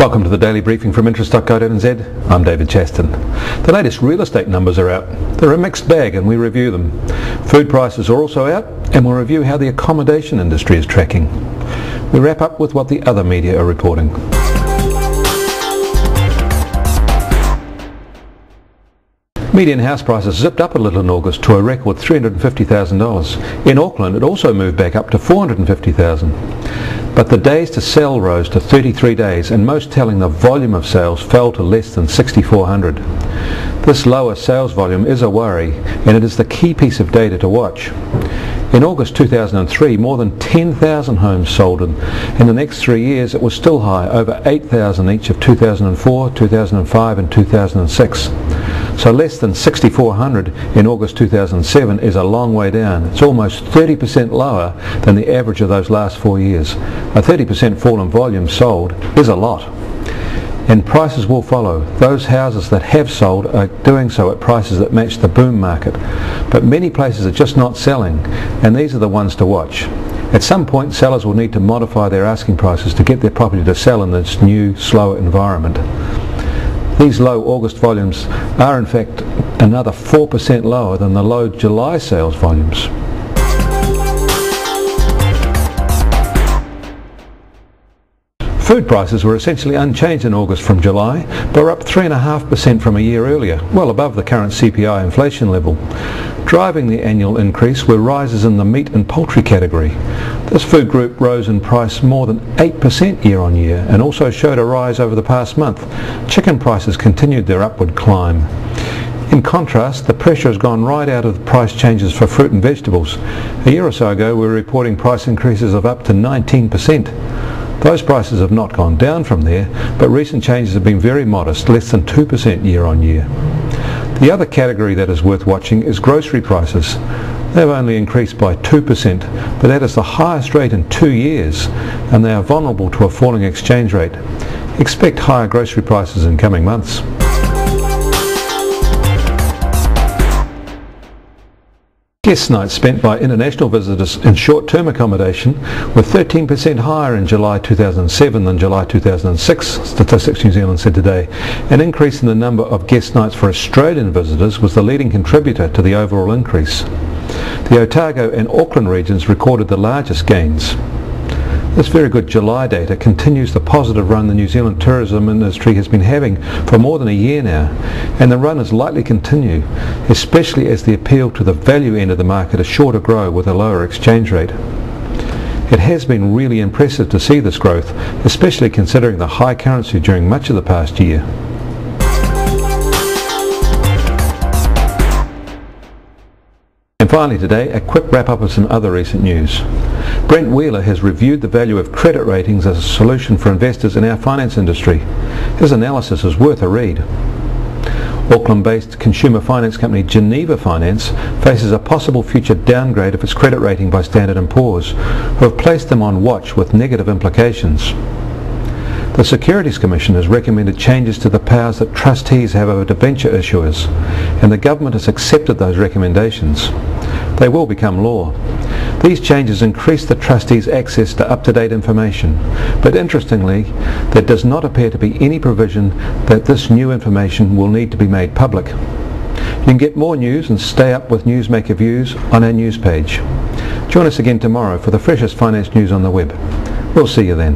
Welcome to the daily briefing from interest.co.nz. I'm David Chaston. The latest real estate numbers are out. They're a mixed bag and we review them. Food prices are also out and we'll review how the accommodation industry is tracking. We wrap up with what the other media are reporting. Median house prices zipped up a little in August to a record $350,000. In Auckland it also moved back up to $450,000. But the days to sell rose to 33 days, and most telling, the volume of sales fell to less than 6,400. This lower sales volume is a worry, and it is the key piece of data to watch. In August 2003, more than 10,000 homes sold, and in the next 3 years it was still high, over 8,000 each of 2004, 2005 and 2006. So less than 6,400 in August 2007 is a long way down. It's almost 30% lower than the average of those last 4 years. A 30% fall in volume sold is a lot. And prices will follow. Those houses that have sold are doing so at prices that match the boom market. But many places are just not selling, and these are the ones to watch. At some point sellers will need to modify their asking prices to get their property to sell in this new, slower environment. These low August volumes are in fact another 4% lower than the low July sales volumes. Food prices were essentially unchanged in August from July, but were up 3.5% from a year earlier, well above the current CPI inflation level. Driving the annual increase were rises in the meat and poultry category. This food group rose in price more than 8% year on year and also showed a rise over the past month. Chicken prices continued their upward climb. In contrast, the pressure has gone right out of the price changes for fruit and vegetables. A year or so ago we were reporting price increases of up to 19%. Those prices have not gone down from there, but recent changes have been very modest, less than 2% year on year. The other category that is worth watching is grocery prices. They've only increased by 2%, but that is the highest rate in 2 years, and they are vulnerable to a falling exchange rate. Expect higher grocery prices in coming months. Guest nights spent by international visitors in short-term accommodation were 13% higher in July 2007 than July 2006, Statistics New Zealand said today. An increase in the number of guest nights for Australian visitors was the leading contributor to the overall increase. The Otago and Auckland regions recorded the largest gains. This very good July data continues the positive run the New Zealand tourism industry has been having for more than a year now, and the run is likely to continue, especially as the appeal to the value end of the market is sure to grow with a lower exchange rate. It has been really impressive to see this growth, especially considering the high currency during much of the past year. And finally today, a quick wrap-up of some other recent news. Brent Wheeler has reviewed the value of credit ratings as a solution for investors in our finance industry. His analysis is worth a read. Auckland-based consumer finance company Geneva Finance faces a possible future downgrade of its credit rating by Standard & Poor's, who have placed them on watch with negative implications. The Securities Commission has recommended changes to the powers that trustees have over debenture issuers, and the government has accepted those recommendations. They will become law. These changes increase the trustees' access to up-to-date information, but interestingly, there does not appear to be any provision that this new information will need to be made public. You can get more news and stay up with Newsmaker Views on our news page. Join us again tomorrow for the freshest finance news on the web. We'll see you then.